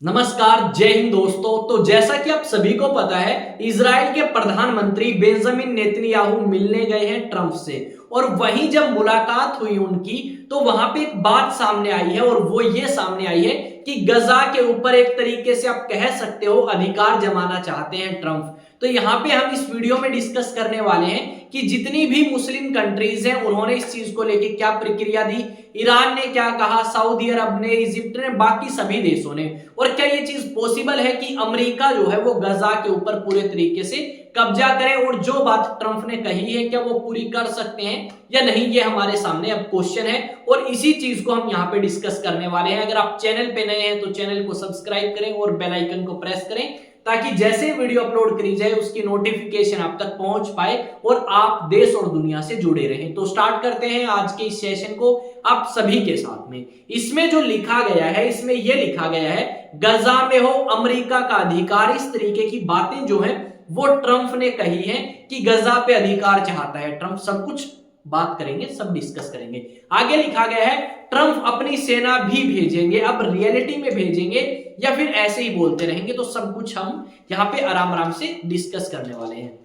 नमस्कार, जय हिंद दोस्तों। तो जैसा कि आप सभी को पता है, इजराइल के प्रधानमंत्री बेंजामिन नेतन्याहू मिलने गए हैं ट्रंप से। और वहीं जब मुलाकात हुई उनकी, तो वहां पे एक बात सामने आई है और वो ये सामने आई है कि गजा के ऊपर एक तरीके से आप कह सकते हो अधिकार जमाना चाहते हैं ट्रंप। तो यहाँ पे हम इस वीडियो में डिस्कस करने वाले हैं कि जितनी भी मुस्लिम कंट्रीज हैं उन्होंने इस चीज को लेके क्या प्रतिक्रिया दी, ईरान ने क्या कहा, सऊदी अरब ने, इजिप्ट ने, बाकी सभी देशों ने, और क्या ये चीज पॉसिबल है कि अमेरिका जो है वो गजा के ऊपर पूरे तरीके से कब्जा करे, और जो बात ट्रंप ने कही है क्या वो पूरी कर सकते हैं या नहीं, ये हमारे सामने अब क्वेश्चन है। और इसी चीज को हम यहाँ पे डिस्कस करने वाले हैं। अगर आप चैनल पे नए हैं तो चैनल को सब्सक्राइब करें और बेल आइकन को प्रेस करें, ताकि जैसे वीडियो अपलोड करी जाए उसकी नोटिफिकेशन आप तक पहुंच पाए और आप देश और दुनिया से जुड़े रहें। तो स्टार्ट करते हैं आज के इस सेशन को आप सभी के साथ में। इसमें जो लिखा गया है, इसमें यह लिखा गया है, गजा में हो अमेरिका का अधिकार। इस तरीके की बातें जो है वो ट्रंप ने कही है कि गजा पे अधिकार चाहता है ट्रंप। सब कुछ बात करेंगे, सब डिस्कस करेंगे। आगे लिखा गया है, ट्रंप अपनी सेना भी भेजेंगे। अब रियलिटी में भेजेंगे या फिर ऐसे ही बोलते रहेंगे, तो सब कुछ हम यहाँ पे आराम आराम से डिस्कस करने वाले हैं।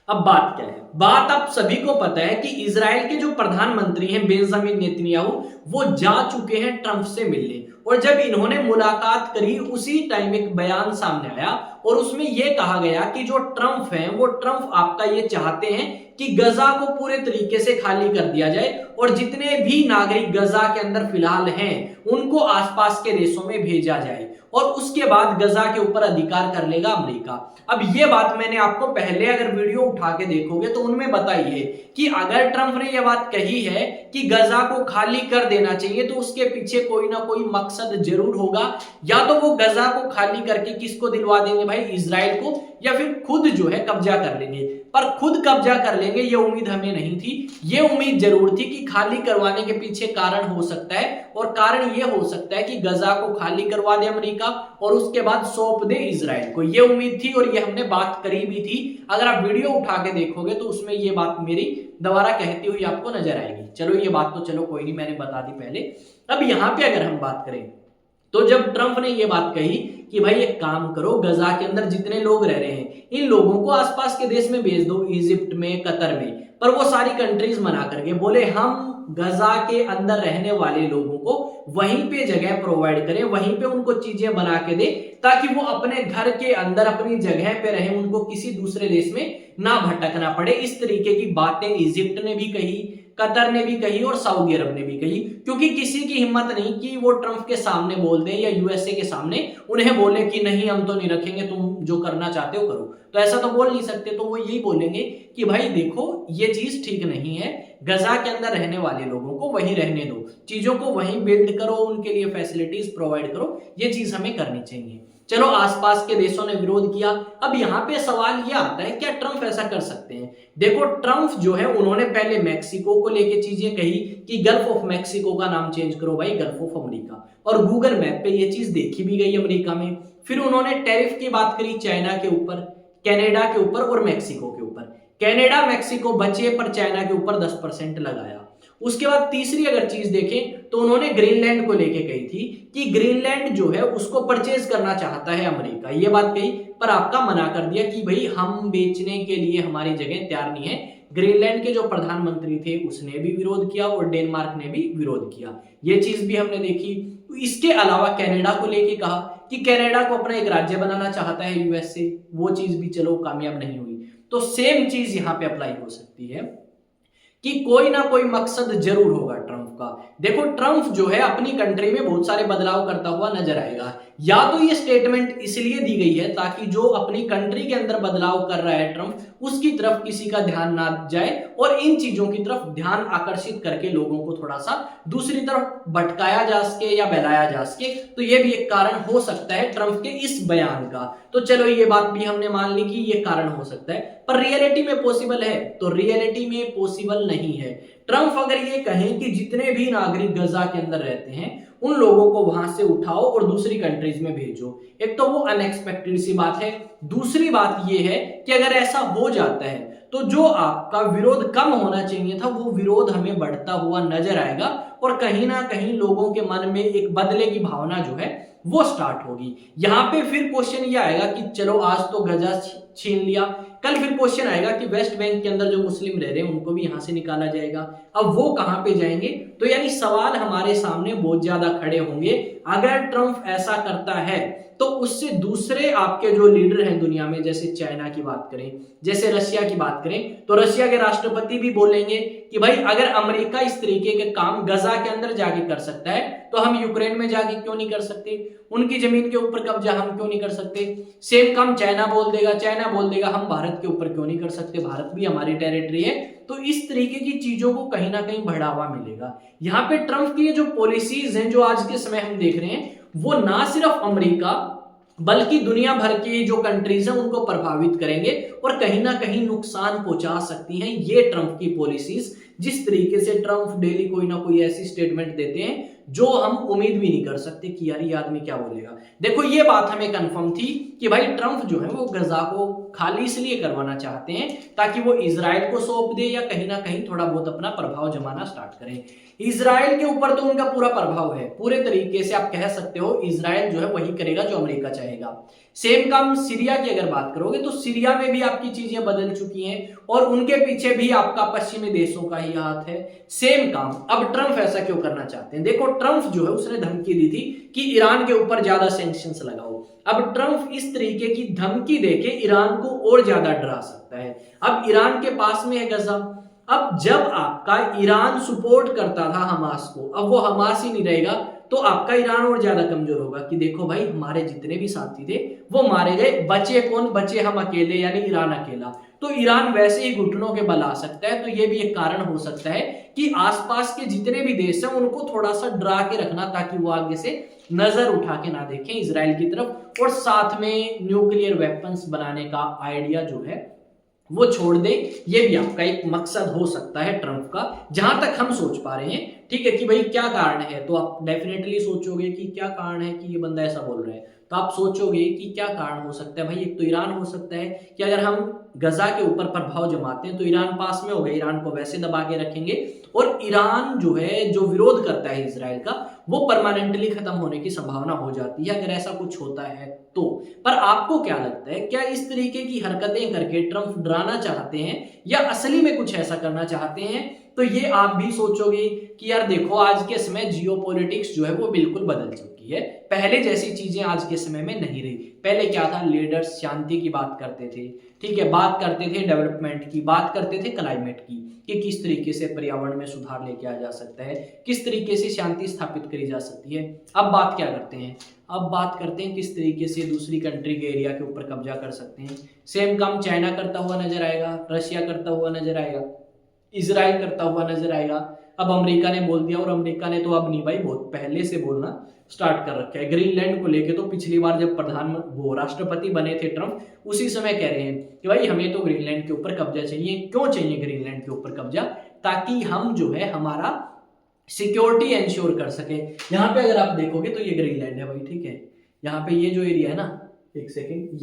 अब बात क्या है? बात आप सभी को पता है कि इजराइल के जो प्रधानमंत्री हैं बेंजामिन नेतन्याहू, वो जा चुके हैं ट्रंप से मिलने। और जब इन्होंने मुलाकात करी उसी टाइम एक बयान सामने आया और उसमें यह कहा गया कि जो ट्रंप है वो ट्रंप आपका ये चाहते हैं कि गजा को पूरे तरीके से खाली कर दिया जाए और जितने भी नागरिक गजा के अंदर फिलहाल हैं उनको आसपास के देशों में भेजा जाए, और उसके बाद गजा के ऊपर अधिकार कर लेगा अमेरिका। अब ये बात मैंने आपको पहले अगर वीडियो उठा के देखोगे तो उनमें बताई है कि अगर ट्रंप ने यह बात कही है कि गजा को खाली कर देना चाहिए तो उसके पीछे कोई ना कोई मकसद जरूर होगा। या तो वो गजा को खाली करके किसको दिलवा देंगे भाई, इजराइल को, या फिर खुद जो है कब्जा कर लेंगे। पर खुद कब्जा कर लेंगे ये उम्मीद हमें नहीं थी। ये उम्मीद जरूर थी कि खाली करवाने के पीछे कारण हो सकता है, और कारण ये हो सकता है कि गजा को खाली करवा दे अमेरिका और उसके बाद सौंप दे इजराइल को। ये उम्मीद थी और ये हमने बात करी भी थी। अगर आप वीडियो उठा के देखोगे तो उसमें ये बात मेरी दोबारा कहती हुई आपको नजर आएगी। चलो ये बात तो चलो कोई नहीं, मैंने बता दी पहले। अब यहाँ पे अगर हम बात करें तो जब ट्रंप ने ये बात कही कि भाई एक काम करो, गजा के अंदर जितने लोग रह रहे हैं इन लोगों को आसपास के देश में भेज दो, इजिप्ट में, कतर में, पर वो सारी कंट्रीज मना करके बोले हम गजा के अंदर रहने वाले लोगों को वहीं पे जगह प्रोवाइड करें, वहीं पे उनको चीजें बना के दे, ताकि वो अपने घर के अंदर अपनी जगह पे रहें, उनको किसी दूसरे देश में ना भटकना पड़े। इस तरीके की बातें इजिप्ट ने भी कही, कतर ने भी कही और सऊदी अरब ने भी कही, क्योंकि किसी की हिम्मत नहीं कि वो ट्रंप के सामने बोल दें या यूएसए के सामने उन्हें बोले कि नहीं हम तो नहीं रखेंगे, तुम जो करना चाहते हो करो। तो ऐसा तो बोल नहीं सकते। तो वो यही बोलेंगे कि भाई देखो ये चीज ठीक नहीं है, गजा के अंदर रहने वाले लोगों को वहीं रहने दो, चीजों को वहीं बिल्ड करो, उनके लिए फैसिलिटीज प्रोवाइड करो, ये चीज हमें करनी चाहिए। चलो आसपास के देशों ने विरोध किया। अब यहाँ पे सवाल ये आता है क्या ट्रंप ऐसा कर सकते हैं? देखो ट्रंप जो है उन्होंने पहले मैक्सिको को लेके चीजें कही कि गल्फ ऑफ मैक्सिको का नाम चेंज करो भाई, गल्फ ऑफ अमेरिका, और गूगल मैप पे ये चीज देखी भी गई अमेरिका में। फिर उन्होंने टैरिफ की बात करी चाइना के ऊपर, कनाडा के ऊपर और मैक्सिको के ऊपर। कनाडा मैक्सिको बचे पर चाइना के ऊपर 10% लगाया। उसके बाद तीसरी अगर चीज देखें तो उन्होंने ग्रीनलैंड को लेके कही थी कि ग्रीनलैंड जो है उसको परचेज करना चाहता है अमेरिका, ये बात कही, पर आपका मना कर दिया कि भाई हम बेचने के लिए हमारी जगह तैयार नहीं है। ग्रीनलैंड के जो प्रधानमंत्री थे उसने भी विरोध किया और डेनमार्क ने भी विरोध किया, ये चीज भी हमने देखी। इसके अलावा कनाडा को लेके कहा कि कनाडा को अपना एक राज्य बनाना चाहता है यूएसए, वो चीज भी चलो कामयाब नहीं हुई। तो सेम चीज यहाँ पे अप्लाई हो सकती है कि कोई ना कोई मकसद जरूर होगा ट्रंप का। देखो ट्रंप जो है अपनी कंट्री में बहुत सारे बदलाव करता हुआ नजर आएगा। या तो ये स्टेटमेंट इसलिए दी गई है ताकि जो अपनी कंट्री के अंदर बदलाव कर रहा है ट्रंप, उसकी तरफ किसी का ध्यान ना जाए और इन चीजों की तरफ ध्यान आकर्षित करके लोगों को थोड़ा सा दूसरी तरफ भटकाया जा सके या बहलाया जा सके। तो ये भी एक कारण हो सकता है ट्रंप के इस बयान का। तो चलो ये बात भी हमने मान ली कि ये कारण हो सकता है, पर रियलिटी में पॉसिबल है? तो रियलिटी में पॉसिबल नहीं है। ट्रंप अगर ये कहें कि जितने भी नागरिक गजा के अंदर रहते हैं उन लोगों को वहां से उठाओ और दूसरी कंट्रीज में भेजो, एक तो वो अनएक्सपेक्टेड सी बात है। दूसरी बात ये है कि अगर ऐसा हो जाता है तो जो आपका विरोध कम होना चाहिए था वो विरोध हमें बढ़ता हुआ नजर आएगा, और कहीं ना कहीं लोगों के मन में एक बदले की भावना जो है वो स्टार्ट होगी। यहां पे फिर क्वेश्चन ये आएगा कि चलो आज तो गजा छीन लिया, कल फिर क्वेश्चन आएगा कि वेस्ट बैंक के अंदर जो मुस्लिम रह रहे हैं उनको भी यहां से निकाला जाएगा, अब वो कहां पे जाएंगे। तो यानी सवाल हमारे सामने बहुत ज्यादा खड़े होंगे। अगर ट्रंप ऐसा करता है तो उससे दूसरे आपके जो लीडर हैं दुनिया में, जैसे चाइना की बात करें, जैसे रशिया की बात करें, तो रशिया के राष्ट्रपति भी बोलेंगे कि भाई अगर अमेरिका इस तरीके के काम गजा के अंदर जाके कर सकता है तो हम यूक्रेन में जाके क्यों नहीं कर सकते, उनकी जमीन के ऊपर कब्जा हम क्यों नहीं कर सकते। सेम काम चाइना बोल देगा हम भारत के ऊपर क्यों नहीं कर सकते, भारत भी हमारी टेरिटरी है। तो इस तरीके की चीजों को कहीं ना कहीं बढ़ावा मिलेगा। यहाँ पे ट्रंप की जो पॉलिसीज हैं जो आज के समय हम देख रहे हैं, वो ना सिर्फ अमेरिका बल्कि दुनिया भर की जो कंट्रीज हैं उनको प्रभावित करेंगे और कहीं ना कहीं नुकसान पहुंचा सकती हैं ये ट्रंप की पॉलिसीज। जिस तरीके से ट्रंप डेली कोई ना कोई ऐसी स्टेटमेंट देते हैं जो हम उम्मीद भी नहीं कर सकते कि यार ये आदमी क्या बोलेगा। देखो ये बात हमें कंफर्म थी कि भाई ट्रंप जो है वो गजा को खाली इसलिए करवाना चाहते हैं ताकि वो इजराइल को सौंप दे या कहीं ना कहीं थोड़ा बहुत अपना प्रभाव जमाना स्टार्ट करें। इजराइल के ऊपर तो उनका पूरा प्रभाव है, पूरे तरीके से आप कह सकते हो इजराइल जो है वही करेगा जो अमेरिका चाहेगा। सेम काम सीरिया की अगर बात करोगे तो सीरिया में भी आपकी चीजें बदल चुकी हैं और उनके पीछे भी आपका पश्चिमी देशों का ही हाथ है। सेम काम अब ट्रंप ऐसा क्यों करना चाहते हैं। देखो ट्रंप जो है उसने धमकी दी थी कि ईरान के ऊपर ज्यादा सैंक्शंस लगाओ। अब ट्रंप इस तरीके की धमकी देके ईरान को और ज्यादा डरा सकता है। अब ईरान के पास में है गजा, अब जब आपका ईरान सपोर्ट करता था हमास को, अब वो हमास ही नहीं रहेगा तो आपका ईरान और ज्यादा कमजोर होगा कि देखो भाई हमारे जितने भी साथी थे वो मारे गए, बचे कौन, बचे हम अकेले, यानी ईरान अकेला। तो ईरान वैसे ही घुटनों के बल आ सकता है। तो ये भी एक कारण हो सकता है कि आसपास के जितने भी देश हैं उनको थोड़ा सा डरा के रखना ताकि वो आगे से नजर उठा के ना देखें इजराइल की तरफ, और साथ में न्यूक्लियर वेपन्स बनाने का आइडिया जो है वो छोड़ दे। ये भी आपका एक मकसद हो सकता है ट्रंप का, जहां तक हम सोच पा रहे हैं। ठीक है कि भाई क्या कारण है, तो आप डेफिनेटली सोचोगे कि क्या कारण है कि ये बंदा ऐसा बोल रहा है। तो आप सोचोगे कि क्या कारण हो सकता है भाई, एक तो ईरान हो सकता है कि अगर हम गजा के ऊपर प्रभाव जमाते हैं तो ईरान पास में होगा, ईरान को वैसे दबा के रखेंगे और ईरान जो है जो विरोध करता है इजराइल का वो परमानेंटली खत्म होने की संभावना हो जाती है अगर ऐसा कुछ होता है तो। पर आपको क्या लगता है, क्या इस तरीके की हरकतें करके ट्रंप डराना चाहते हैं या असली में कुछ ऐसा करना चाहते हैं। तो ये आप भी सोचोगे कि यार देखो आज के समय जियोपॉलिटिक्स जो है वो बिल्कुल बदल चुकी है, पहले जैसी चीजें आज के समय में नहीं रही। पहले क्या था, लीडर्स शांति की बात करते थे, ठीक है, बात करते थे डेवलपमेंट की, बात करते थे क्लाइमेट की कि किस तरीके से पर्यावरण में सुधार लेके आ जा सकता है, किस तरीके से शांति स्थापित करी जा सकती है। अब बात क्या करते हैं, अब बात करते हैं किस तरीके से दूसरी कंट्री के एरिया के ऊपर कब्जा कर सकते हैं। सेम काम चाइना करता हुआ नजर आएगा, रशिया करता हुआ नजर आएगा, इजराइल करता हुआ नजर आएगा। अब अमेरिका ने बोल दिया, और अमेरिका ने तो अब नहीं भाई बहुत पहले से बोलना स्टार्ट कर रखा है। ग्रीनलैंड को लेके तो पिछली बार जब वो राष्ट्रपति बने थे ट्रंप, उसी समय कह रहे हैं कि भाई हमें तो ग्रीनलैंड के ऊपर कब्जा चाहिए। क्यों चाहिए ग्रीनलैंड के ऊपर कब्जा, ताकि हम जो है हमारा सिक्योरिटी इंश्योर कर सके। यहाँ पे अगर आप देखोगे तो ये ग्रीनलैंड है भाई, ठीक है, यहाँ पे ये जो एरिया है ना, एक सेकेंड,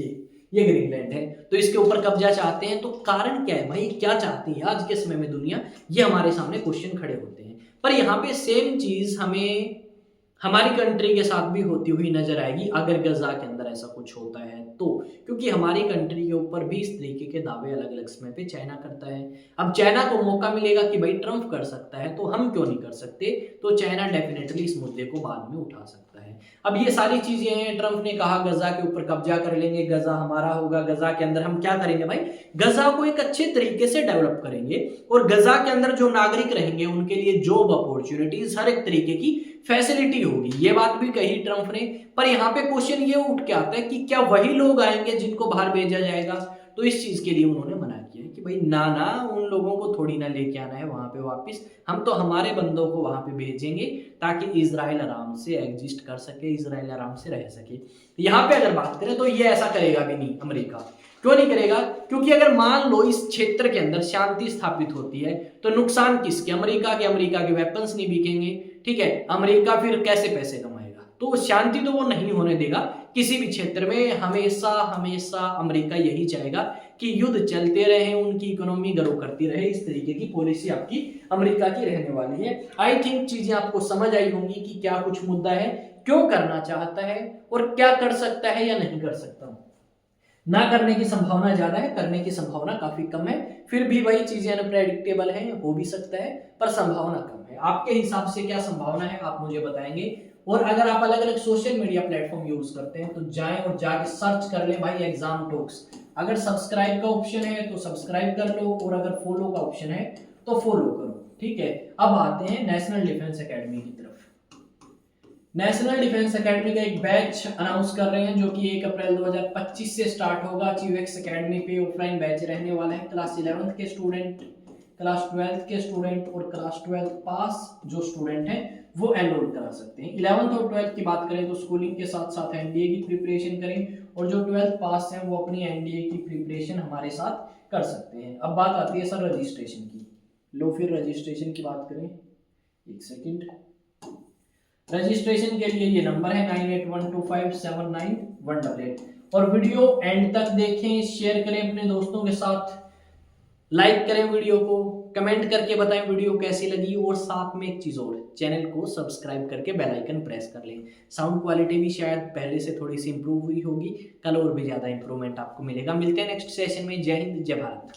ये ग्रीनलैंड है, तो इसके ऊपर कब्जा चाहते हैं। तो कारण क्या है भाई, क्या चाहती है आज के समय में दुनिया, ये हमारे सामने क्वेश्चन खड़े होते हैं। पर यहाँ पे सेम चीज हमें हमारी कंट्री के साथ भी होती हुई नजर आएगी अगर गजा के अंदर ऐसा कुछ होता है तो, क्योंकि हमारी कंट्री के ऊपर भी इस तरीके के दावे अलग अलग समय पे चाइना करता है। अब चाइना को मौका मिलेगा कि भाई ट्रंप कर सकता है तो हम क्यों नहीं कर सकते, तो चाइना डेफिनेटली इस मुद्दे को बाद में उठा सकता है। अब ये सारी चीजें हैं, ट्रंप ने कहा गजा के ऊपर कब्जा कर लेंगे, गजा हमारा होगा, गजा के अंदर हम क्या करेंगे भाई, गजा को एक अच्छे तरीके से डेवलप करेंगे और गजा के अंदर जो नागरिक रहेंगे उनके लिए जॉब अपॉर्चुनिटीज, हर एक तरीके की फैसिलिटी होगी। ये बात भी कही ट्रंप ने। पर यहाँ पे क्वेश्चन ये उठ के आता है कि क्या वही लोग आएंगे जिनको बाहर भेजा जाएगा, तो इस चीज के लिए उन्होंने मना किया है कि भाई ना उन लोगों को थोड़ी ना लेके आना है वहां पे वापस, हम तो हमारे बंदों को वहां पे भेजेंगे ताकि इजराइल आराम से एग्जिस्ट कर सके, इजराइल आराम से रह सके। यहाँ पे अगर बात करें तो ये ऐसा करेगा भी नहीं अमेरिका। क्यों नहीं करेगा, क्योंकि अगर मान लो इस क्षेत्र के अंदर शांति स्थापित होती है तो नुकसान किसके, अमेरिका के वेपन्स नहीं बिकेंगे, ठीक है, अमेरिका फिर कैसे पैसे कमाएगा, तो शांति तो वो नहीं होने देगा किसी भी क्षेत्र में। हमेशा हमेशा अमेरिका यही चाहेगा कि युद्ध चलते रहे, उनकी इकोनॉमी ग्रो करती रहे, इस तरीके की पॉलिसी आपकी अमेरिका की रहने वाली है। आई थिंक चीजें आपको समझ आई होंगी कि क्या कुछ मुद्दा है, क्यों करना चाहता है और क्या कर सकता है या नहीं कर सकता। ना करने की संभावना ज्यादा है, करने की संभावना काफी कम है। फिर भी वही चीजें अनप्रेडिक्टेबल हैं, हो भी सकता है पर संभावना कम है। आपके हिसाब से क्या संभावना है आप मुझे बताएंगे। और अगर आप अलग अलग सोशल मीडिया प्लेटफॉर्म यूज करते हैं तो जाएं और जाके सर्च कर लें भाई एग्जाम टॉक्स। अगर सब्सक्राइब का ऑप्शन है तो सब्सक्राइब कर लो, और अगर फॉलो का ऑप्शन है तो फॉलो करो, ठीक है। अब आते हैं नेशनल डिफेंस एकेडमी की तरफ। नेशनल डिफेंस एकेडमी का एक बैच अनाउंस कर रहे हैं जो कि 1 अप्रैल 2025 से स्टार्ट होगा। चीवेक्स एकेडमी पे ऑफलाइन बैच रहने वाला है। क्लास 11th के स्टूडेंट, क्लास 12th के स्टूडेंट और क्लास 12th पास जो स्टूडेंट हैं वो एनरोल करा सकते हैं। 11th और 12th की बात करें तो स्कूलिंग के साथ साथ एनडीए की प्रिपरेशन करें, और जो 12th पास हैं वो अपनी एनडीए की प्रिपरेशन हमारे साथ कर सकते हैं। अब बात आती है सर रजिस्ट्रेशन की। लो फिर रजिस्ट्रेशन की बात करें, एक सेकेंड। रजिस्ट्रेशन के लिए ये नंबर है 9812579188। और वीडियो एंड तक देखें, शेयर करें अपने दोस्तों के साथ, लाइक करें वीडियो को, कमेंट करके बताएं वीडियो कैसी लगी, और साथ में एक चीज और, चैनल को सब्सक्राइब करके बेल आइकन प्रेस कर लें। साउंड क्वालिटी भी शायद पहले से थोड़ी सी इंप्रूव हुई होगी, कल और भी ज्यादा इंप्रूवमेंट आपको मिलेगा। मिलते हैं नेक्स्ट सेशन में। जय हिंद, जय भारत।